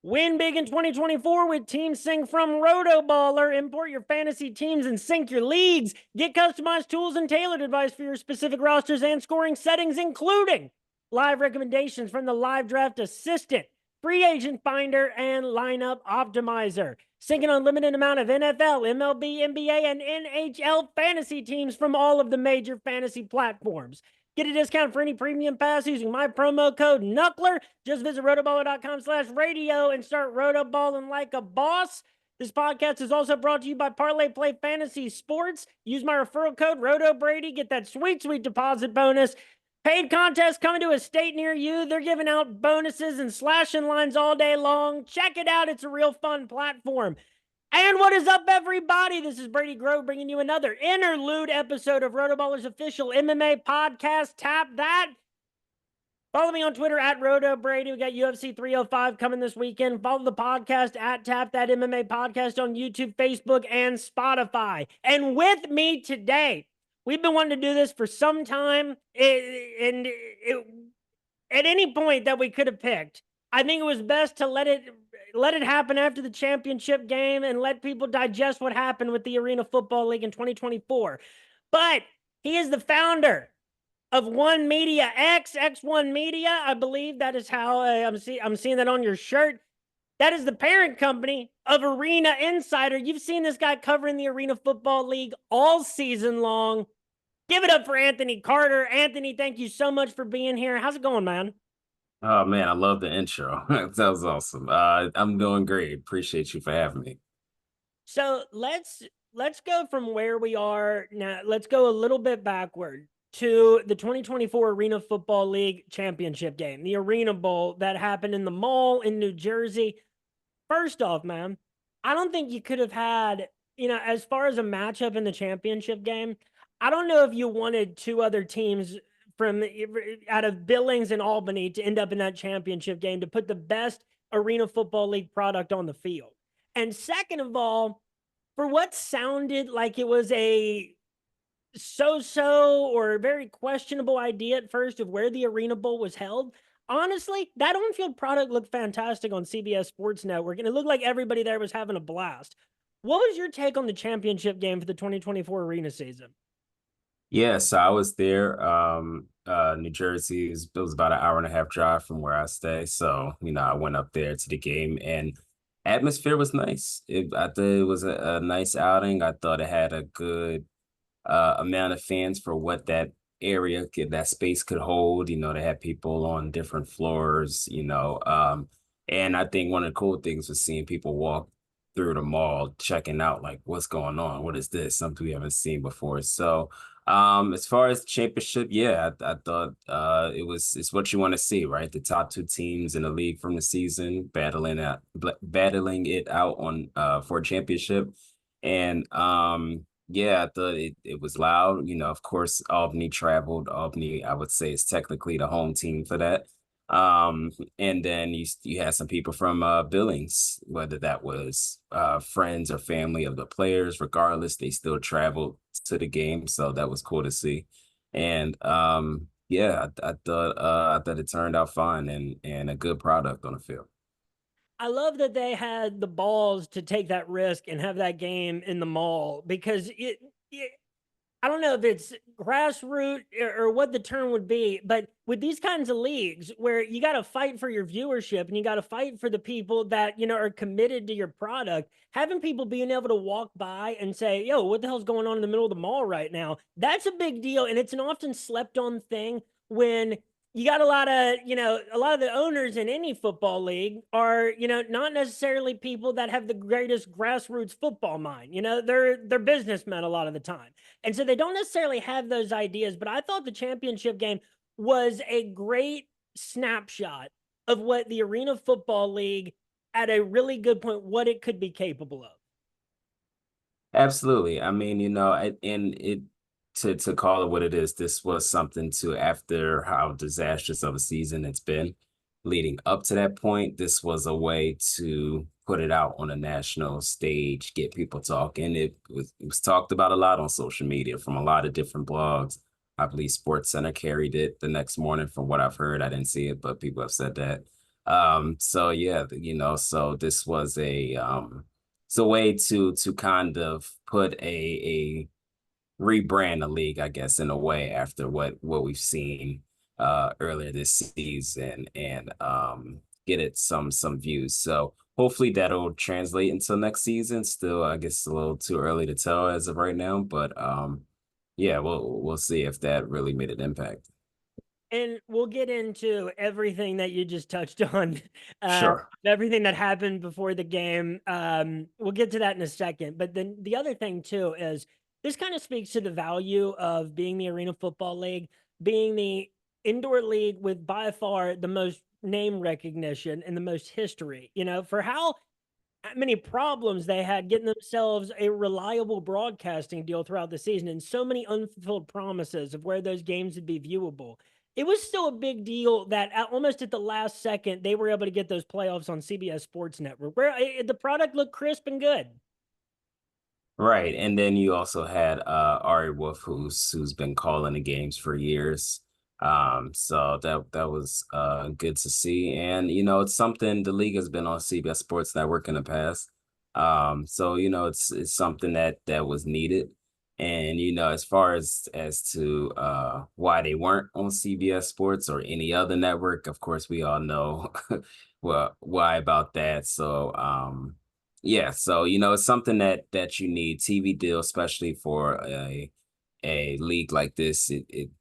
Win big in 2024 with Team Sync from RotoBaller. Import your fantasy teams and sync your leagues. Get customized tools and tailored advice for your specific rosters and scoring settings, including live recommendations from the Live Draft Assistant, Free Agent Finder, and Lineup Optimizer. Sync an unlimited amount of NFL, MLB, NBA, and NHL fantasy teams from all of the major fantasy platforms. Get a discount for any premium pass using my promo code Knuckler. Just visit rotoballer.com/radio and start rotoballing like a boss. This podcast is also brought to you by Parlay Play Fantasy Sports. Use my referral code RotoBrady. Get that sweet, sweet deposit bonus. Paid contest coming to a state near you. They're giving out bonuses and slashing lines all day long. Check it out. It's a real fun platform. And what is up, everybody? This is Brady Grove bringing you another interlude episode of RotoBaller's official MMA podcast. Tap that. Follow me on Twitter at RotoBrady. We got UFC 305 coming this weekend. Follow the podcast at Tap That MMA Podcast on YouTube, Facebook, and Spotify. And with me today, we've been wanting to do this for some time. At any point that we could have picked, I think it was best to let it happen after the championship game and let people digest what happened with the Arena Football League in 2024. But he is the founder of One Media X1 Media. I believe that is how I'm seeing that on your shirt. That is the parent company of Arena Insider. You've seen this guy covering the Arena Football League all season long. Give it up for Anthony Carter. Anthony, thank you so much for being here. How's it going, man? Oh man, I love the intro. That was awesome. I'm doing great. Appreciate you for having me. So let's go from where we are now. Let's go a little bit backward to the 2024 Arena Football League championship game, the Arena Bowl that happened in the mall in New Jersey. First off, man, I don't think you could have had, as far as a matchup in the championship game, I don't know if you wanted two other teams from out of Billings and Albany to end up in that championship game to put the best Arena Football League product on the field. And second of all, for what sounded like it was a so-so or very questionable idea at first of where the Arena Bowl was held, honestly, that on-field product looked fantastic on CBS Sports Network, and it looked like everybody there was having a blast. What was your take on the championship game for the 2024 Arena season? Yeah, so I was there. New Jersey it was about an hour and a half drive from where I stay. So, I went up there to the game and atmosphere was nice. I thought it was a nice outing. I thought it had a good amount of fans for what that that space could hold. They had people on different floors, and I think one of the cool things was seeing people walk through the mall, checking out like what's going on. What is this? Something we haven't seen before. So as far as the championship, yeah, I thought it's what you want to see, right? The top two teams in the league from the season battling it out on for a championship. And yeah, I thought it was loud. Of course, Albany traveled. Albany, I would say, is technically the home team for that. And then you had some people from Billings, whether that was friends or family of the players, regardless, they still traveled to the game. So that was cool to see. And yeah, I thought it turned out fine and a good product on the field. I love that they had the balls to take that risk and have that game in the mall because I don't know if it's grassroots or what the term would be, but with these kinds of leagues where you got to fight for your viewership and you got to fight for the people that, are committed to your product, having people being able to walk by and say, yo, what the hell's going on in the middle of the mall right now? That's a big deal. And it's an often slept on thing when you got a lot of the owners in any football league are, not necessarily people that have the greatest grassroots football mind. They're businessmen a lot of the time. And so they don't necessarily have those ideas. But I thought the championship game was a great snapshot of what the Arena Football League at a really good point, what it could be capable of. Absolutely. I mean, and it to call it what it is, this was something to, after how disastrous of a season it's been leading up to that point, this was a way to put it out on a national stage, get people talking. It was talked about a lot on social media from a lot of different blogs. I believe Sports Center carried it the next morning from what I've heard. I didn't see it, but people have said that. So yeah, so this was it's a way to kind of put a rebrand the league, I guess, in a way after what we've seen earlier this season and get it some views. So hopefully that'll translate until next season. Still, I guess a little too early to tell as of right now, but yeah, we'll see if that really made an impact. And we'll get into everything that you just touched on, Sure. everything that happened before the game. We'll get to that in a second. But then the other thing, too, is this kind of speaks to the value of being the Arena Football League, being the indoor league with by far the most name recognition and the most history, for how many problems they had getting themselves a reliable broadcasting deal throughout the season and so many unfulfilled promises of where those games would be viewable. It was still a big deal that almost at the last second they were able to get those playoffs on CBS Sports Network, where the product looked crisp and good. Right. And then you also had Ari Wolf who's been calling the games for years. So that was good to see. And it's something the league has been on CBS Sports Network in the past. So it's something that was needed. And as far as to why they weren't on CBS Sports or any other network, of course we all know well why about that. So yeah, so it's something that you need TV deal, especially for a league like this.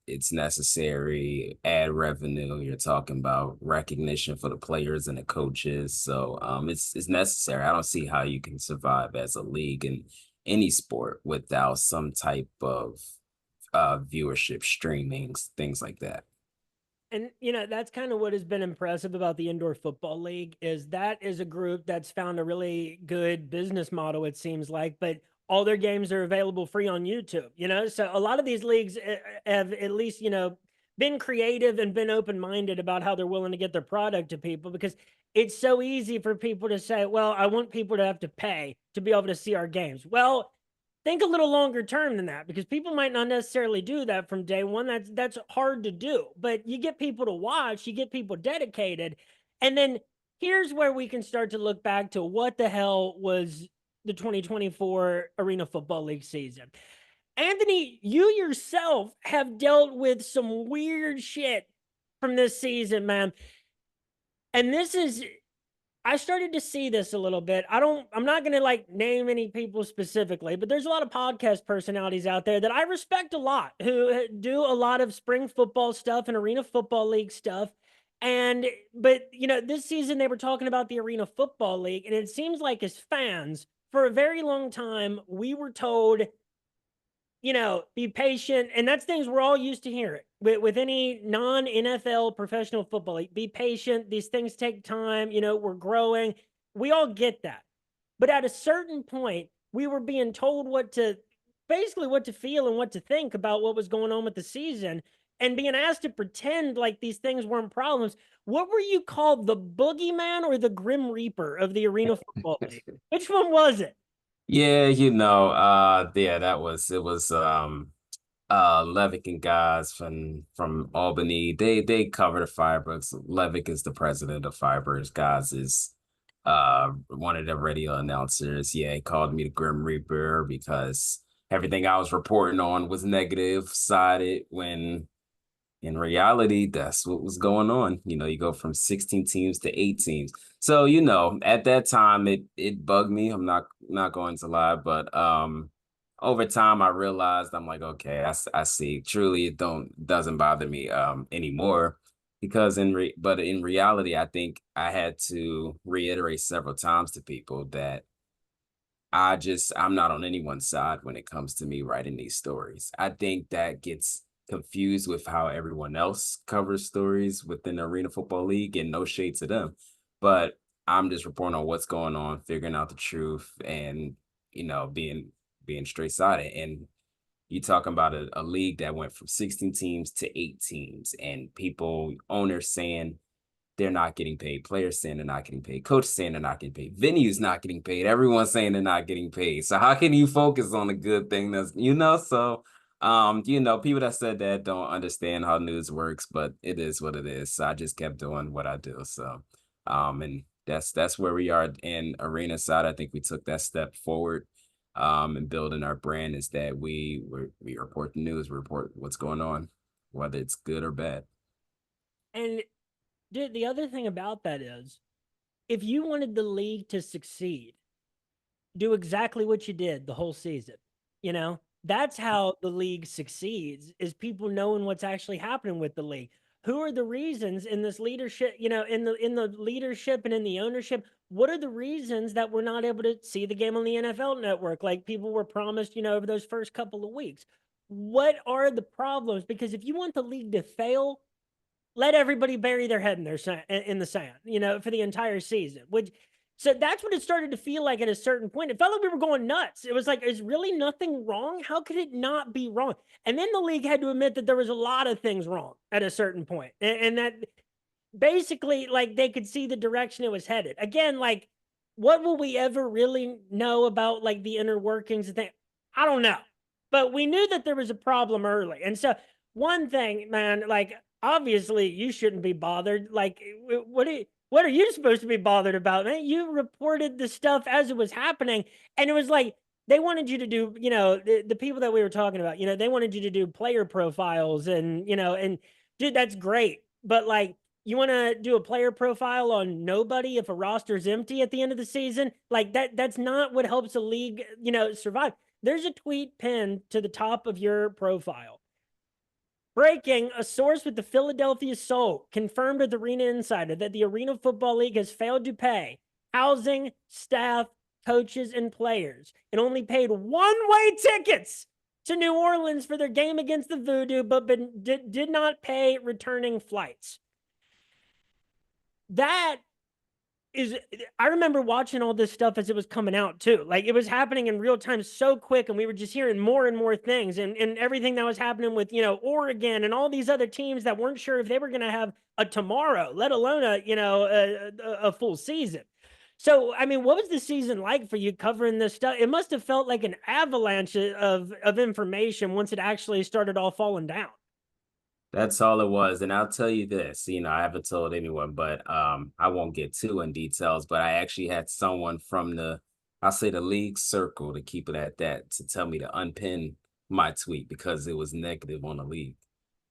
It's necessary. Ad revenue. You're talking about recognition for the players and the coaches. So it's necessary. I don't see how you can survive as a league in any sport without some type of viewership, streamings, things like that. And that's kind of what has been impressive about the indoor football league is that is a group that's found a really good business model, it seems like, but all their games are available free on YouTube, so a lot of these leagues have at least been creative and been open-minded about how they're willing to get their product to people, because it's so easy for people to say, well, I want people to have to pay to be able to see our games. Well, think a little longer term than that, because people might not necessarily do that from day one. That's hard to do, but you get people to watch, you get people dedicated, and then here's where we can start to look back to what the hell was the 2024 Arena Football League season. Anthony, you yourself have dealt with some weird shit from this season, man. And this is I started to see this a little bit. I'm not going to like name any people specifically, but there's a lot of podcast personalities out there that I respect a lot who do a lot of spring football stuff and Arena Football League stuff. But this season they were talking about the Arena Football League, and it seems like as fans, for a very long time, we were told, be patient. And that's things we're all used to hearing with any non NFL professional football league. Be patient. These things take time. We're growing. We all get that. But at a certain point, we were being told basically what to feel and what to think about what was going on with the season, and being asked to pretend like these things weren't problems. What were you called, the boogeyman or the grim reaper of the Arena Football League? Which one was it? Yeah, yeah, it was Levick and guys from Albany. They cover the Firebirds. Levick is the president of Firebirds. Guys is one of the radio announcers. Yeah, he called me the Grim Reaper because everything I was reporting on was negative sided when in reality, that's what was going on. You go from 16 teams to 8 teams. So, at that time it bugged me. I'm not going to lie, but over time I realized I'm like, okay, I see. Truly it doesn't bother me anymore because but in reality, I think I had to reiterate several times to people that I'm not on anyone's side when it comes to me writing these stories. I think that gets confused with how everyone else covers stories within the Arena Football League, and no shade to them. But I'm just reporting on what's going on, figuring out the truth, and being straight sided. And you talking about a league that went from 16 teams to 8 teams, and owners saying they're not getting paid. Players saying they're not getting paid. Coaches saying they're not getting paid. Venues not getting paid. Everyone's saying they're not getting paid. So how can you focus on a good thing so people that said that don't understand how news works, but it is what it is. So I just kept doing what I do. So And that's where we are in arena side. I think we took that step forward and building our brand is that we report the news, we report what's going on, whether it's good or bad. And dude, the other thing about that is if you wanted the league to succeed, do exactly what you did the whole season. You know, that's how the league succeeds is people knowing what's actually happening with the league. Who are the reasons in this leadership, in the leadership and in the ownership? What are the reasons that we're not able to see the game on the NFL network like people were promised, over those first couple of weeks? What are the problems? Because if you want the league to fail, let everybody bury their head in the sand, for the entire season. So that's what it started to feel like at a certain point. It felt like we were going nuts. It was like, is really nothing wrong? How could it not be wrong? And then the league had to admit that there was a lot of things wrong at a certain point, and that basically like they could see the direction it was headed. Again, like what will we ever really know about like the inner workings of things? I don't know. But we knew that there was a problem early. And so one thing, man, like obviously you shouldn't be bothered. Like what are you supposed to be bothered about, man? You reported the stuff as it was happening, and it was like they wanted you to do, the people that we were talking about, they wanted you to do player profiles and dude, that's great. But like you want to do a player profile on nobody if a roster's empty at the end of the season? Like that's not what helps a league, survive. There's a tweet pinned to the top of your profile. Breaking, a source with the Philadelphia Soul confirmed with Arena Insider that the Arena Football League has failed to pay housing, staff, coaches, and players, and only paid one-way tickets to New Orleans for their game against the Voodoo, but did not pay returning flights. That is, I remember watching all this stuff as it was coming out too. Like it was happening in real time so quick, and we were just hearing more and more things, and everything that was happening with Oregon and all these other teams that weren't sure if they were going to have a tomorrow, let alone a full season. So I mean, what was the season like for you covering this stuff? It must have felt like an avalanche of information once it actually started all falling down. That's all it was. And I'll tell you this, I haven't told anyone, but I won't get too in details, but I actually had someone from I'll say the league circle to keep it at that, to tell me to unpin my tweet because it was negative on the league.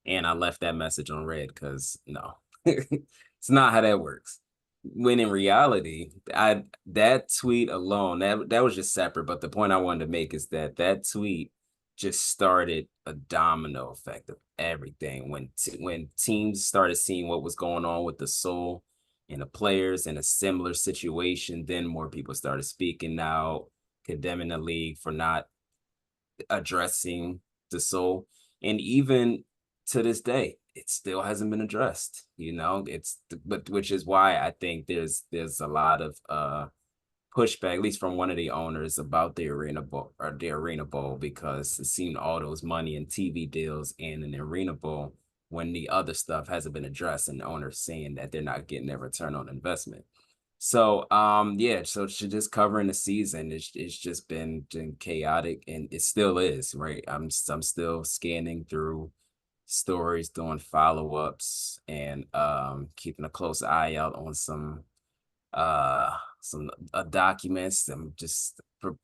And I left that message on red because no, it's not how that works. When in reality, I that tweet alone, that was just separate. But the point I wanted to make is that that tweet just started a domino effect of everything. When teams started seeing what was going on with the soul and the players in a similar situation, then more people started speaking out, condemning the league for not addressing the soul. And even to this day, it still hasn't been addressed. But which is why I think there's a lot of pushback, at least from one of the owners, about the Arena Bowl, because it seemed all those money and TV deals and an Arena Bowl when the other stuff hasn't been addressed, and the owners saying that they're not getting their return on investment. So yeah, so just covering the season, it's just been chaotic, and it still is, right? I'm still scanning through stories, doing follow-ups, and keeping a close eye out on some documents.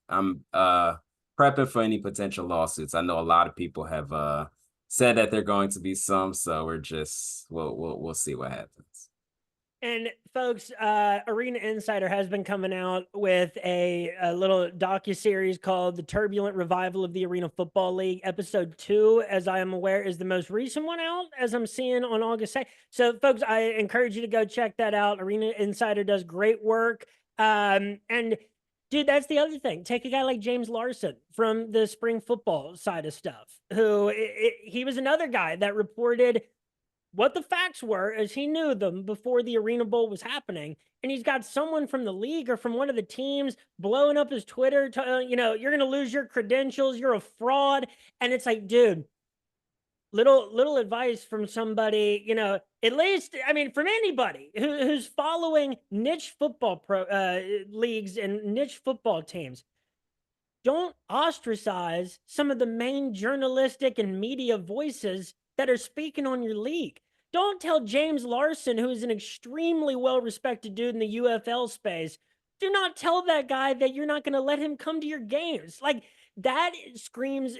I'm prepping for any potential lawsuits. I know a lot of people have said that they're going to be some, so we'll see what happens. And folks, Arena Insider has been coming out with a little docu-series called The Turbulent Revival of the Arena Football League. Episode 2, as I am aware, is the most recent one out, as I'm seeing on August 2nd. So, folks, I encourage you to go check that out. Arena Insider does great work. And, dude, that's the other thing. Take a guy like James Larson from the spring football side of stuff, who he was another guy that reported what the facts were as he knew them before the Arena Bowl was happening. And he's got someone from the league or from one of the teams blowing up his Twitter, you're going to lose your credentials, you're a fraud. And it's like, dude, little advice from somebody, at least, I mean, from anybody who's following niche football leagues and niche football teams. Don't ostracize some of the main journalistic and media voices that are speaking on your league. Don't tell James Larson, who is an extremely well-respected dude in the UFL space, do not tell that guy that you're not going to let him come to your games. Like that screams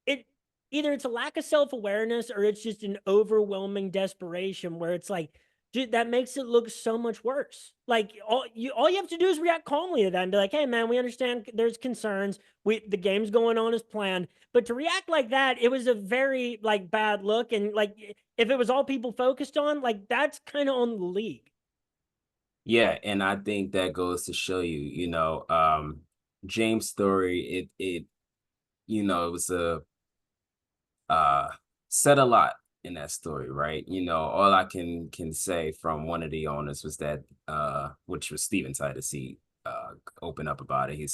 it. Either it's a lack of self-awareness or it's just an overwhelming desperation where it's like, dude, that makes it look so much worse. Like all you have to do is react calmly to that and be like, hey man, we understand there's concerns. The game's going on as planned. But to react like that, it was a very like bad look. And like if it was all people focused on, like that's kind of on the league. Yeah, and I think that goes to show you, James' story, it was a uh said a lot in that story, right? All I can say from one of the owners was that which was Steven Titus, he opened up about it. He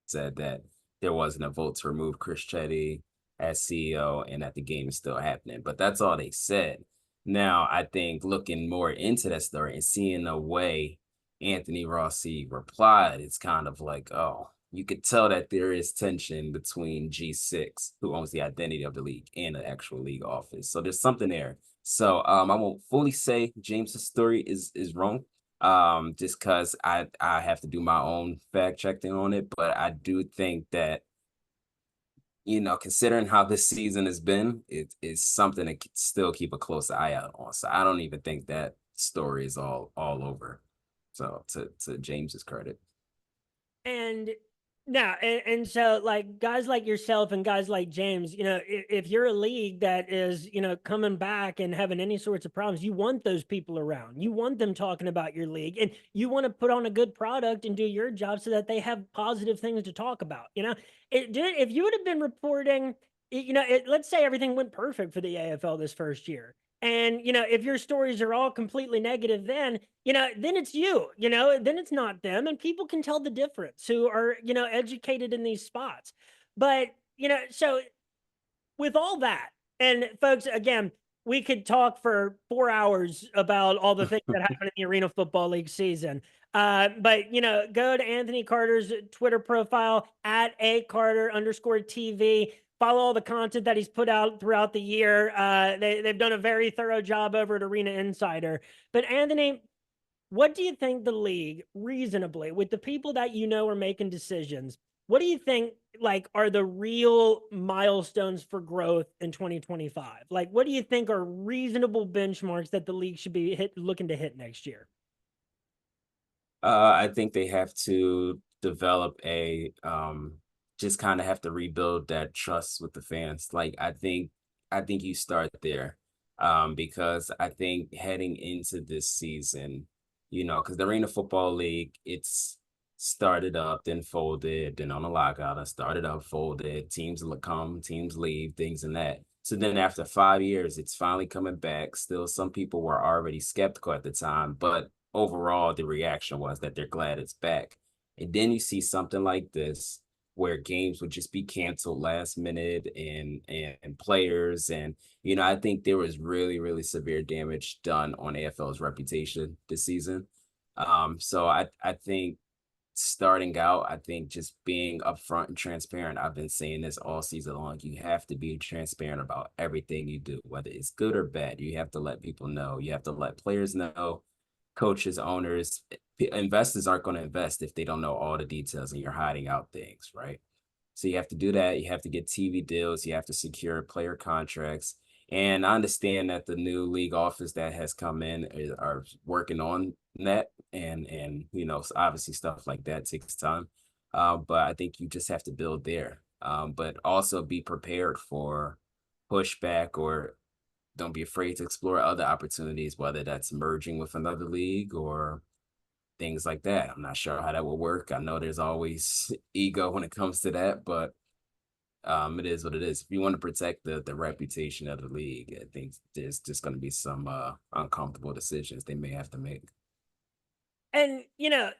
said that there wasn't a vote to remove Chris Chetty as CEO and that the game is still happening. But that's all they said. Now, I think looking more into that story and seeing the way Anthony Rossi replied, it's kind of like, oh, you could tell that there is tension between G6, who owns the identity of the league, and the actual league office. So there's something there. So I won't fully say James's story is wrong, just because I have to do my own fact checking on it, but I do think that considering how this season has been, it is something to still keep a close eye out on. So I don't even think that story is all over. So to James's credit. And now, and so like guys like yourself and guys like James, if you're a league that is, coming back and having any sorts of problems, you want those people around. You want them talking about your league and you want to put on a good product and do your job so that they have positive things to talk about. If you would have been reporting, let's say everything went perfect for the AFL this first year. And, if your stories are all completely negative, then it's then it's not them. And people can tell the difference who are, educated in these spots. But, so with all that, and folks, again, we could talk for 4 hours about all the things that happen in the Arena Football League season. But go to Anthony Carter's Twitter profile at @Carter_TV. Follow all the content that he's put out throughout the year. They've done a very thorough job over at Arena Insider. But Anthony, what do you think the league reasonably, with the people that are making decisions, what do you think like are the real milestones for growth in 2025? Like what do you think are reasonable benchmarks that the league should be looking to hit next year? I think they have to develop just kind of have to rebuild that trust with the fans. Like I think you start there. Because I think heading into this season, because the Arena Football League, it's started up, then folded, then on a lockout, I started up, folded, teams come, teams leave, things and that. So then after 5 years, it's finally coming back. Still, some people were already skeptical at the time, but overall, the reaction was that they're glad it's back. And then you see something like this where games would just be canceled last minute and players and I think there was really, really severe damage done on AFL's reputation this season. So I think starting out, I think just being upfront and transparent. I've been saying this all season long. You have to be transparent about everything you do, whether it's good or bad. You have to let people know. You have to let players know, coaches, owners, investors aren't going to invest if they don't know all the details and you're hiding out things, right? So you have to do that. You have to get TV deals. You have to secure player contracts. And I understand that the new league office that has come in are working on that, and obviously stuff like that takes time. But I think you just have to build there. But also be prepared for pushback, or don't be afraid to explore other opportunities, whether that's merging with another league or things like that. I'm not sure how that will work. I know there's always ego when it comes to that, but it is what it is. If you want to protect the reputation of the league, I think there's just going to be some uncomfortable decisions they may have to make. And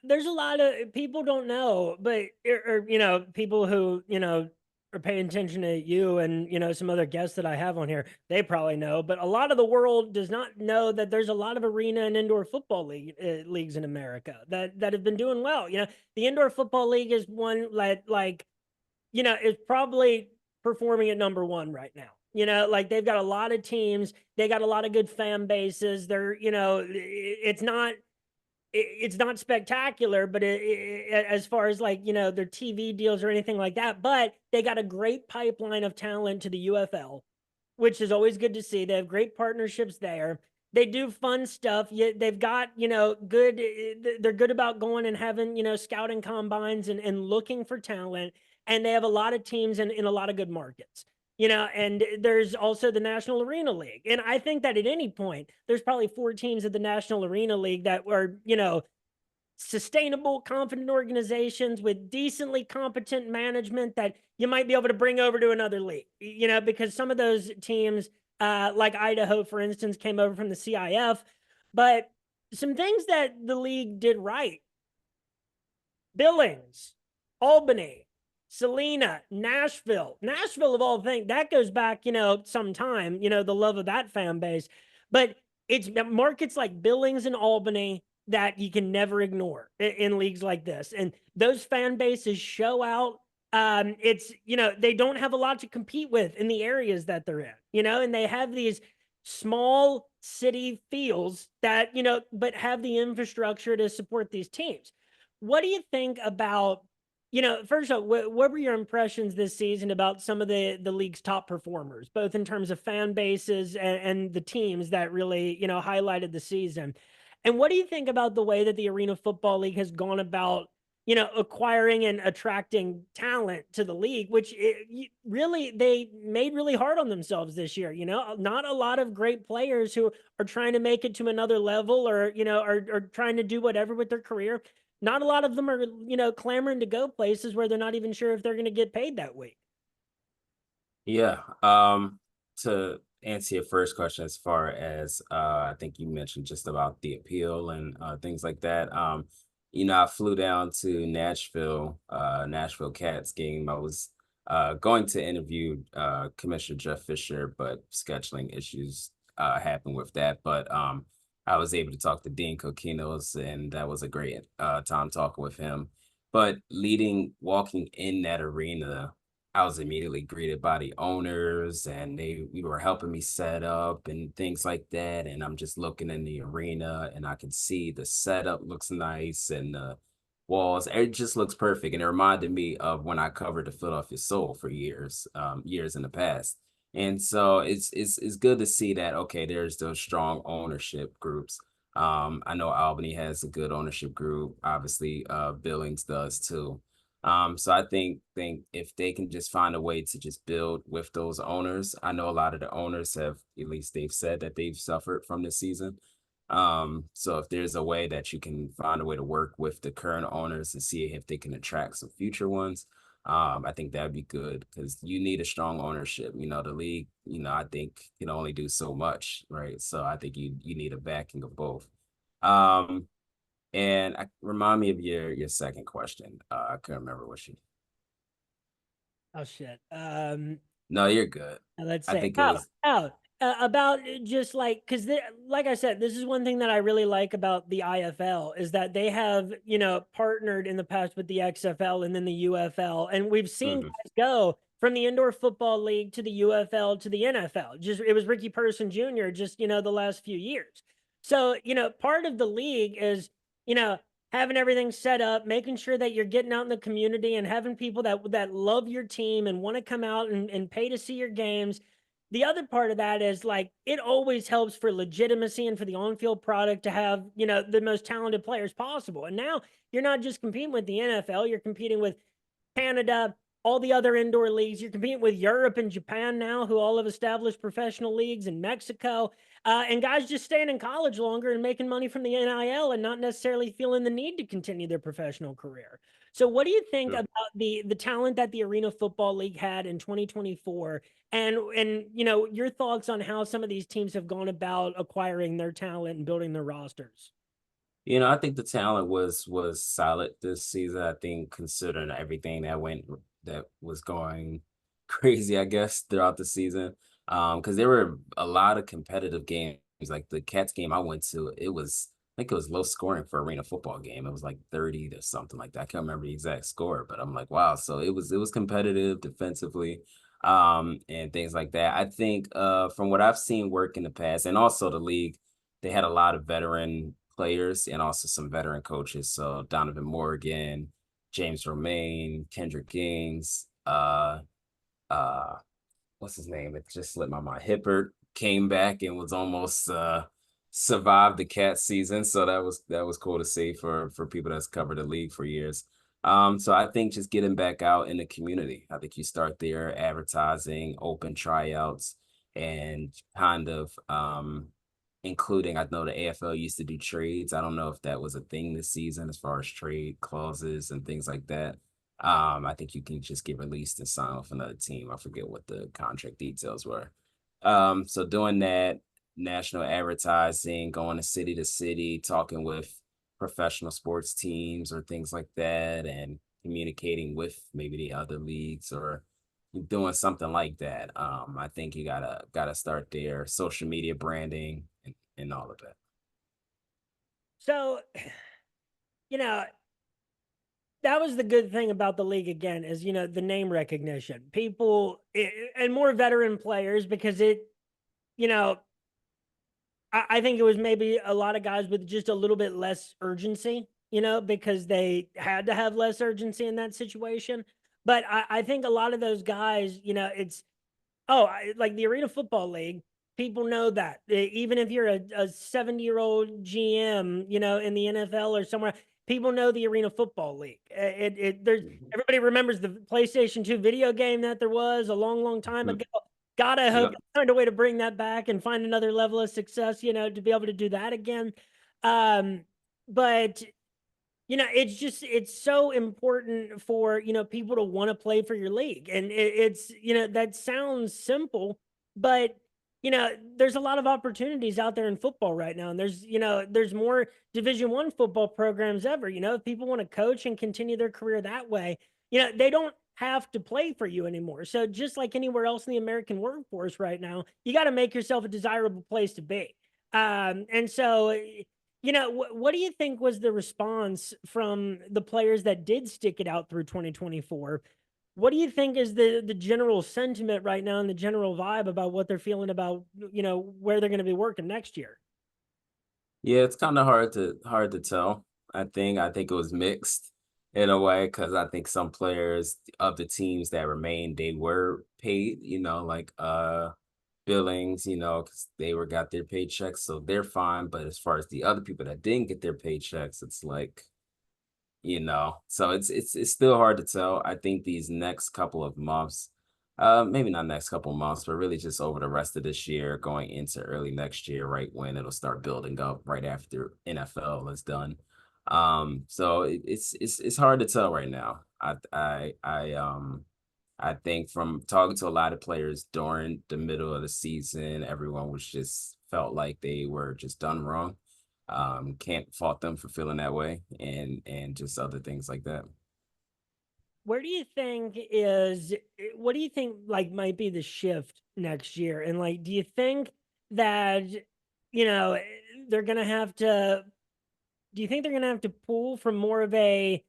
there's a lot of people don't know, but or people who are paying attention to you and some other guests that I have on here, they probably know. But a lot of the world does not know that there's a lot of arena and indoor football leagues in America that have been doing well. The indoor football league is one that is probably performing at number one right now. Like they've got a lot of teams, they got a lot of good fan bases. It's not spectacular, but as far as like their TV deals or anything like that, but they got a great pipeline of talent to the UFL, which is always good to see. They have great partnerships there. They do fun stuff. They've got, good, they're good about going and having, scouting combines and looking for talent. And they have a lot of teams in a lot of good markets. And there's also the National Arena League. And I think that at any point, there's probably 4 teams of the National Arena League that are, sustainable, confident organizations with decently competent management that you might be able to bring over to another league, because some of those teams, like Idaho, for instance, came over from the CIF. But some things that the league did right: Billings, Albany, Salina, Nashville. Nashville, of all things, that goes back, some time, the love of that fan base. But it's markets like Billings and Albany that you can never ignore in leagues like this. And those fan bases show out. They don't have a lot to compete with in the areas that they're in, and they have these small city feels that, but have the infrastructure to support these teams. What do you think about, first of all, what were your impressions this season about some of the league's top performers, both in terms of fan bases and the teams that really, highlighted the season? And what do you think about the way that the Arena Football League has gone about, acquiring and attracting talent to the league, which really they made really hard on themselves this year? Not a lot of great players who are trying to make it to another level or, are trying to do whatever with their career. Not a lot of them are, clamoring to go places where they're not even sure if they're going to get paid that week. Yeah. To answer your first question, as far as I think you mentioned just about the appeal and things like that. I flew down to Nashville, Nashville Cats game. I was going to interview Commissioner Jeff Fisher, but scheduling issues happened with that. But I was able to talk to Dean Coquinos, and that was a great time talking with him. But walking in that arena, I was immediately greeted by the owners, and we were helping me set up and things like that. And I'm just looking in the arena, and I can see the setup looks nice, and the walls, it just looks perfect. And it reminded me of when I covered the Philadelphia Soul for years, years in the past. And so it's good to see that, okay, there's those strong ownership groups. I know Albany has a good ownership group. Obviously, Billings does too. So I think if they can just find a way to just build with those owners. I know a lot of the owners have, at least they've said that they've suffered from this season. So if there's a way that you can find a way to work with the current owners and see if they can attract some future ones, I think that'd be good, because you need a strong ownership. The league, I think can only do so much, right? So I think you need a backing of both. Um, and remind me of your second question. I couldn't remember what you. Oh shit. No, you're good. Let's I say think it was. about just like, because like I said, this is one thing that I really like about the IFL is that they have partnered in the past with the XFL and then the UFL, and we've seen Mhm. guys go from the Indoor Football League to the UFL to the NFL. Just it was Ricky Person Jr. just the last few years. So part of the league is you know having everything set up, making sure that you're getting out in the community and having people that love your team and want to come out and pay to see your games. The other part of that is like it always helps for legitimacy and for the on-field product to have, the most talented players possible. And now you're not just competing with the NFL, you're competing with Canada, all the other indoor leagues. You're competing with Europe and Japan now, who all have established professional leagues, in Mexico. And guys just staying in college longer and making money from the NIL and not necessarily feeling the need to continue their professional career. So, what do you think Sure. about the talent that the Arena Football League had in 2024, and your thoughts on how some of these teams have gone about acquiring their talent and building their rosters? I think the talent was solid this season. I think considering everything that was going crazy, I guess, throughout the season. Because there were a lot of competitive games. Like the Cats game I went to, I think it was low scoring for arena football game. It was like 30 to something like that. I can't remember the exact score, but I'm like, wow. So it was competitive defensively. and things like that. I think from what I've seen work in the past, and also the league, they had a lot of veteran players and also some veteran coaches. So Donovan Morgan, James Romaine, Kendrick Gings, uh what's his name? It just slipped my mind. Hibbert came back and was almost survived the cat season. So that was cool to see for people that's covered the league for years. So I think just getting back out in the community. I think you start there, advertising, open tryouts, and kind of including, I know the AFL used to do trades. I don't know if that was a thing this season as far as trade clauses and things like that. I think you can just get released and sign off another team. I forget what the contract details were. So doing that, national advertising, going to city, talking with professional sports teams or things like that, and communicating with maybe the other leagues or doing something like that. I think you gotta start there. Social media branding and all of that. So, you know, that was the good thing about the league again is, the name recognition. People and more veteran players because you know, I think it was maybe a lot of guys with just a little bit less urgency, because they had to have less urgency in that situation. But I think a lot of those guys, like the Arena Football League, people know that. Even if you're a 70-year-old GM, in the NFL or somewhere, people know the Arena Football League. There's everybody remembers the PlayStation 2 video game that there was a long, long time Mhm. ago. God, I hope Yep. they find a way to bring that back and find another level of success, to be able to do that again. Um, but it's so important for, people to want to play for your league. And it's, that sounds simple, but, there's a lot of opportunities out there in football right now. And there's more Division 1 football programs ever. If people want to coach and continue their career that way, they don't have to play for you anymore. So just like anywhere else in the American workforce right now, you got to make yourself a desirable place to be. And so what do you think was the response from the players that did stick it out through 2024? What do you think is the general sentiment right now and the general vibe about what they're feeling about, where they're going to be working next year? Yeah, it's kind of hard to tell. I think it was mixed in a way because I think some players of the teams that remained, they were paid, like Billings, because they were got their paychecks, so they're fine. But as far as the other people that didn't get their paychecks, it's like, so it's still hard to tell. I think these next couple of months, maybe not next couple of months, but really just over the rest of this year, going into early next year, right when it'll start building up right after NFL is done. So it's hard to tell right now. I think from talking to a lot of players during the middle of the season, everyone was just felt like they were just done wrong. Can't fault them for feeling that way, and just other things like that. Where do you think is what do you think like might be the shift next year? And like, do you think that, you know, they're going to have to, do you think they're going to have to pull from more of a,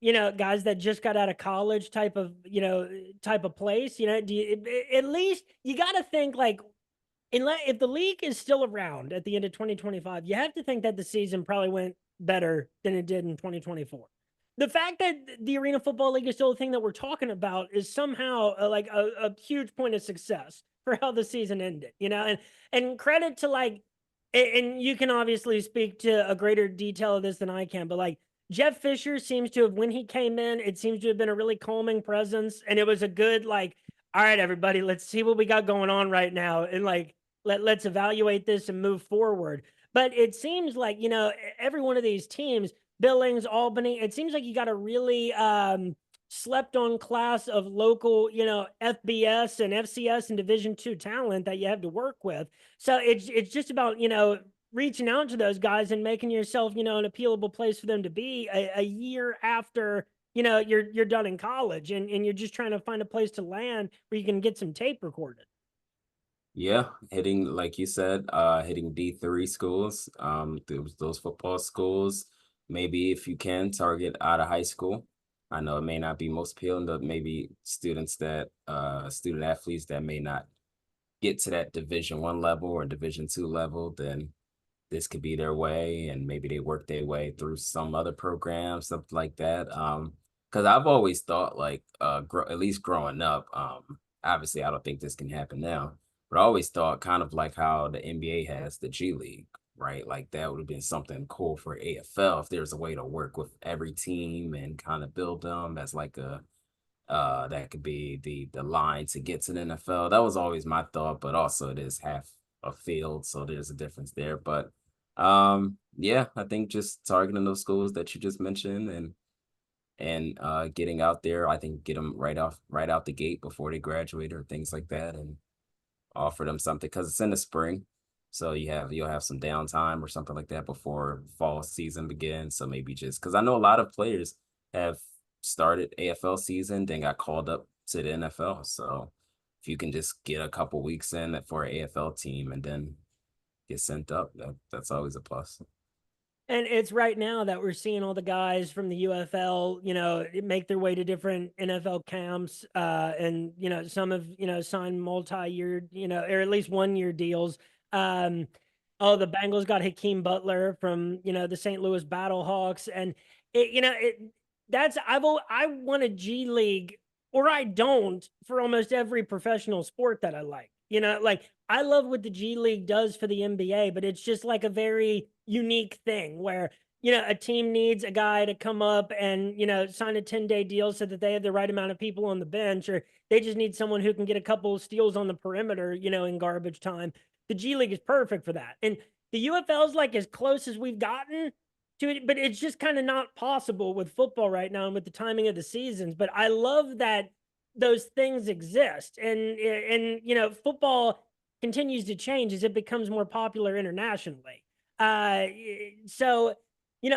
guys that just got out of college type of place, do you, at least you got to think like, unless if the league is still around at the end of 2025, you have to think that the season probably went better than it did in 2024. The fact that the Arena Football League is still a thing that we're talking about is somehow like a huge point of success for how the season ended, and credit to like, and you can obviously speak to a greater detail of this than I can, but like Jeff Fisher seems to have, when he came in, it seems to have been a really calming presence, and it was a good like, all right, everybody, let's see what we got going on right now, and like let's evaluate this and move forward. But it seems like, every one of these teams, Billings, Albany, it seems like you got a really slept on class of local, FBS and FCS and Division 2 talent that you have to work with. So it's just about, reaching out to those guys and making yourself, an appealable place for them to be a year after, you're done in college, and you're just trying to find a place to land where you can get some tape recorded. Yeah, hitting like you said, hitting D3 schools, those football schools. Maybe if you can target out of high school. I know it may not be most appealing to maybe student athletes that may not get to that Division 1 level or Division 2 level, then this could be their way, and maybe they work their way through some other program, something like that. Because I've always thought like, at least growing up, obviously I don't think this can happen now, but I always thought kind of like how the NBA has the G League, right? Like that would have been something cool for AFL if there's a way to work with every team and kind of build them as like a that could be the line to get to the NFL. That was always my thought, but also it is half a field, so there's a difference there. But yeah, I think just targeting those schools that you just mentioned and getting out there, I think get them right out the gate before they graduate or things like that, and offer them something because it's in the spring. So you'll have some downtime or something like that before fall season begins. So maybe just because I know a lot of players have started AFL season, then got called up to the NFL. So if you can just get a couple weeks in for an AFL team and then get sent up, that's always a plus. And it's right now that we're seeing all the guys from the UFL, make their way to different NFL camps. And, some have, signed multi-year, or at least 1 year deals. Um, oh, the Bengals got Hakeem Butler from, the St. Louis Battlehawks. And I want a G League, or I don't, for almost every professional sport that I like. Like I love what the G League does for the NBA, but it's just like a very unique thing where, a team needs a guy to come up and, sign a 10-day deal so that they have the right amount of people on the bench, or they just need someone who can get a couple of steals on the perimeter, in garbage time. The G League is perfect for that. And the UFL is like as close as we've gotten to it, but it's just kind of not possible with football right now and with the timing of the seasons. But I love that those things exist, and football continues to change as it becomes more popular internationally. Uh, so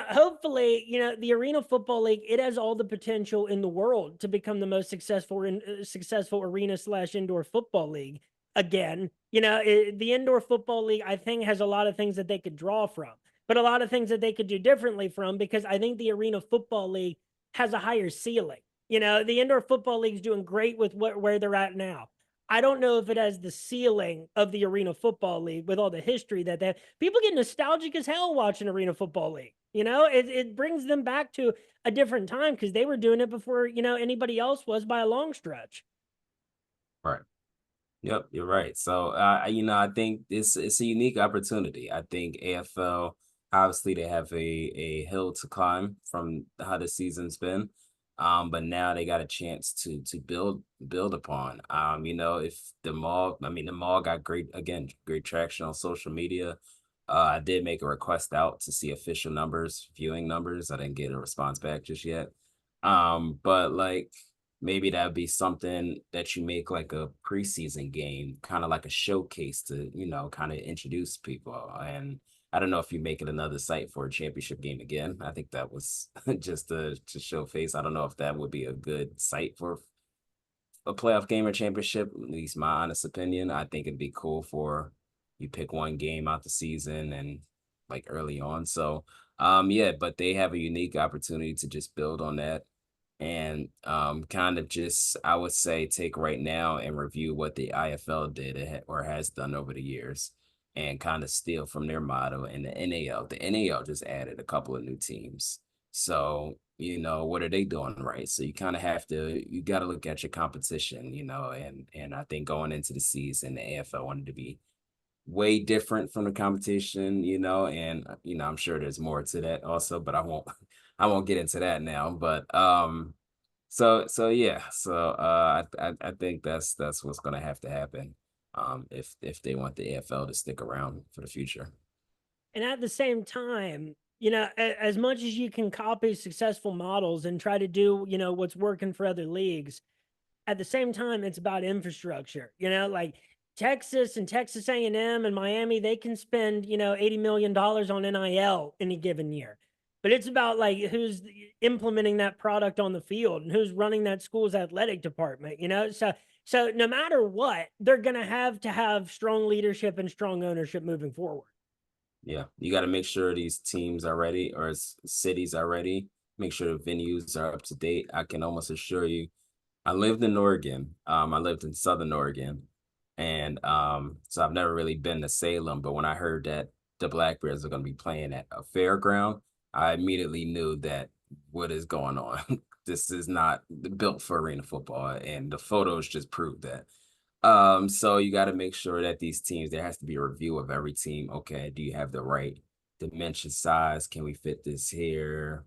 hopefully, the Arena Football League, it has all the potential in the world to become the most successful arena slash indoor football league again. The indoor football league, I think, has a lot of things that they could draw from, but a lot of things that they could do differently from, because I think the Arena Football League has a higher ceiling. The indoor football league's doing great with where they're at now. I don't know if it has the ceiling of the Arena Football League with all the history that they have. People get nostalgic as hell watching Arena Football League. It brings them back to a different time because they were doing it before, anybody else was by a long stretch. Right. Yep, you're right. So, I think it's a unique opportunity. I think AFL, obviously, they have a hill to climb from how the season's been, but now they got a chance to build upon. If the mall got great traction on social media. I did make a request out to see official numbers, viewing numbers. I didn't get a response back just yet. But like maybe that'd be something that you make like a preseason game, kind of like a showcase to, kind of introduce people. And I don't know if you make it another site for a championship game again. I think that was just to show face. I don't know if that would be a good site for a playoff game or championship, at least my honest opinion. I think it'd be cool for you pick one game out the season and like early on. So yeah, but they have a unique opportunity to just build on that and kind of just I would say take right now and review what the IFL did or has done over the years and kind of steal from their model and the NAL. The NAL just added a couple of new teams. So, what are they doing right? So you got to look at your competition, and I think going into the season, the AFL wanted to be way different from the competition, and I'm sure there's more to that also, but I won't get into that now. But so yeah, so I think that's what's gonna have to happen, if they want the AFL to stick around for the future. And at the same time, as much as you can copy successful models and try to do, what's working for other leagues, at the same time, it's about infrastructure. Like Texas and Texas A&M and Miami, they can spend, $80 million on NIL any given year. But it's about like who's implementing that product on the field and who's running that school's athletic department. So no matter what, they're gonna have to have strong leadership and strong ownership moving forward. Yeah, you got to make sure these teams are ready or cities are ready. make sure the venues are up to date. I can almost assure you, I lived in Oregon. I lived in Southern Oregon, and so I've never really been to Salem. But when I heard that the Black Bears are going to be playing at a fairground, I immediately knew that what is going on. This is not built for arena football, and the photos just prove that. So you got to make sure that these teams, there has to be a review of every team. Okay, do you have the right dimension size? Can we fit this here?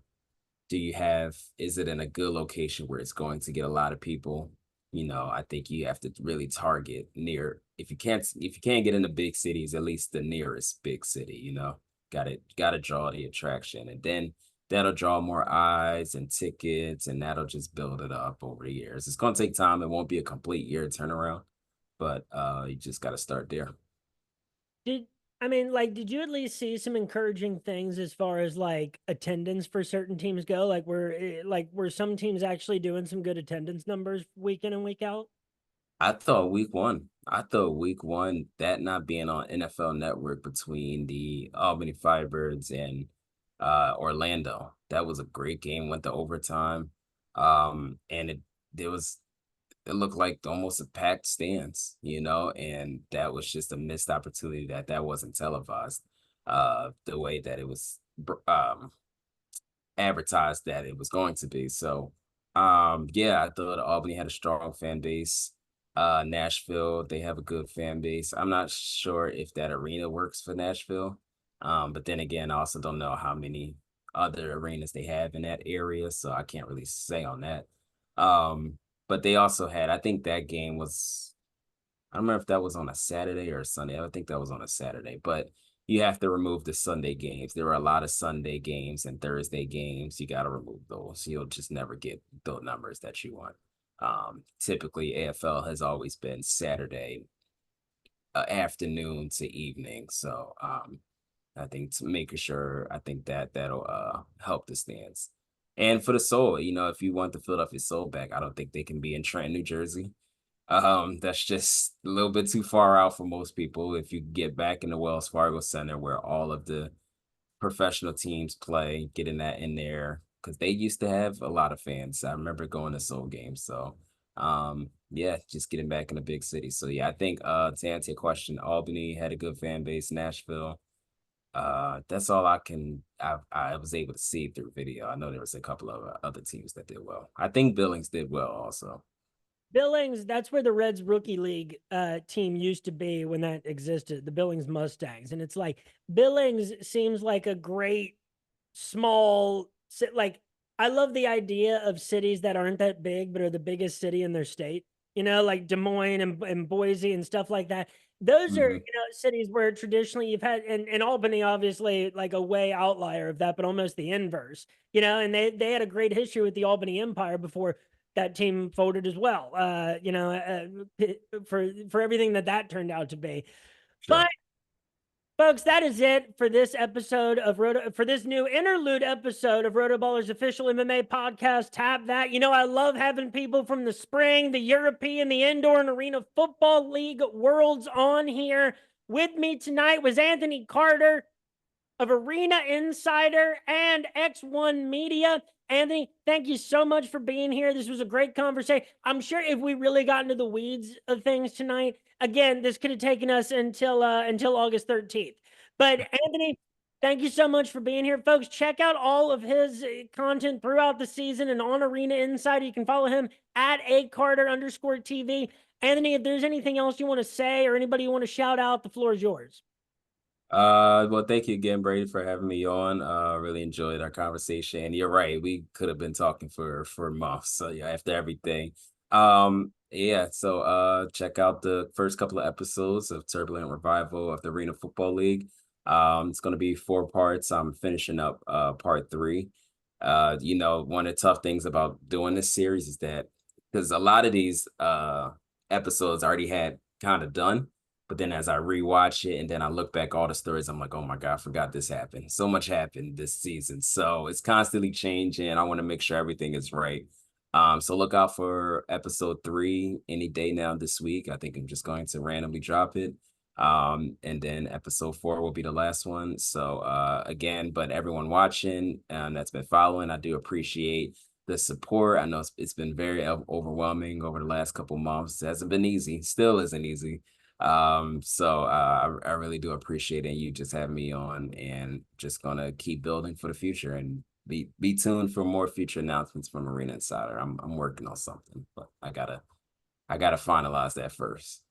Do you have, is it in a good location where it's going to get a lot of people? I think you have to really target near, if you can't get into big cities, at least the nearest big city, got to draw the attraction, and then that'll draw more eyes and tickets, and that'll just build it up over the years. It's going to take time. It won't be a complete year turnaround, but you just got to start there. Did I mean, like, did you at least see some encouraging things as far as like attendance for certain teams go? Were some teams actually doing some good attendance numbers week in and week out? I thought week one, that not being on NFL Network between the Albany Firebirds and Orlando, that was a great game, went to overtime. And there was it looked like almost a packed stands, and that was just a missed opportunity that wasn't televised the way that it was advertised that it was going to be. So, yeah, I thought Albany had a strong fan base. Nashville, they have a good fan base. I'm not sure if that arena works for Nashville. But then again, I also don't know how many other arenas they have in that area, so I can't really say on that. But they also had, I think that game was, I don't remember if that was on a Saturday or a Sunday. I think that was on a Saturday, but you have to remove the Sunday games. There were a lot of Sunday games and Thursday games. You got to remove those. You'll just never get the numbers that you want. Typically, AFL has always been Saturday afternoon to evening. So I think to making sure, I think that'll help the stands. And for the Soul, if you want the Philadelphia Soul back, I don't think they can be in Trenton, New Jersey. That's just a little bit too far out for most people. If you get back in the Wells Fargo Center where all of the professional teams play, getting that in there because they used to have a lot of fans. I remember going to Soul games. So, yeah, just getting back in the big city. So yeah, I think to answer your question, Albany had a good fan base. Nashville, that's all I was able to see through video. I know there was a couple of other teams that did well. I think Billings did well also. Billings, that's where the Reds rookie league team used to be when that existed, the Billings Mustangs. And it's like Billings seems like a great small like I love the idea of cities that aren't that big but are the biggest city in their state. Like Des Moines and Boise and stuff like that. Those are, Hmm. cities where traditionally you've had, and Albany obviously like a way outlier of that, but almost the inverse. And they had a great history with the Albany Empire before that team folded as well. For everything that turned out to be. But Sure. folks, that is it for this episode of for this new interlude episode of RotoBallers official MMA podcast. Tap that. I love having people from the spring, the European, the indoor and arena football league worlds on here. With me tonight was Anthony Carter of Arena Insider and X1 Media. Anthony, thank you so much for being here. This was a great conversation. I'm sure if we really got into the weeds of things tonight, again, this could have taken us until August 13th. But Anthony, thank you so much for being here, folks. Check out all of his content throughout the season and on Arena Insider. You can follow him at @acarter_TV. Anthony, if there's anything else you want to say or anybody you want to shout out, the floor is yours. Well, thank you again, Brady, for having me on. Really enjoyed our conversation. And you're right, we could have been talking for months. So yeah, after everything. Yeah, so check out the first couple of episodes of Turbulent Revival of the Arena Football League. It's gonna be 4 parts. I'm finishing up part three. One of the tough things about doing this series is that because a lot of these episodes I already had kind of done. But then as I rewatch it and then I look back all the stories, I'm like, oh my God, I forgot this happened. So much happened this season. So it's constantly changing. I want to make sure everything is right. So look out for episode 3 any day now this week. I think I'm just going to randomly drop it. And then episode 4 will be the last one. So again, but everyone watching that's been following, I do appreciate the support. I know it's been very overwhelming over the last couple months. It hasn't been easy, still isn't easy. So I really do appreciate it. You just have me on, and just gonna keep building for the future, and be tuned for more future announcements from Arena Insider. I'm working on something, but I gotta finalize that first.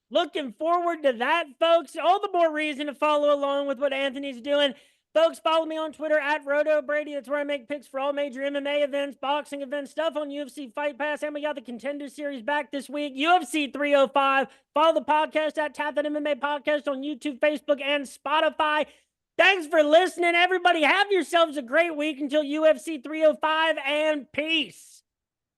Looking forward to that, folks. All the more reason to follow along with what Anthony's doing. Folks, follow me on Twitter at RotoBrady. That's where I make picks for all major MMA events, boxing events, stuff on UFC Fight Pass. And we got the Contender Series back this week, UFC 305. Follow the podcast at Tap That MMA Podcast on YouTube, Facebook, and Spotify. Thanks for listening, everybody. Have yourselves a great week until UFC 305, and peace.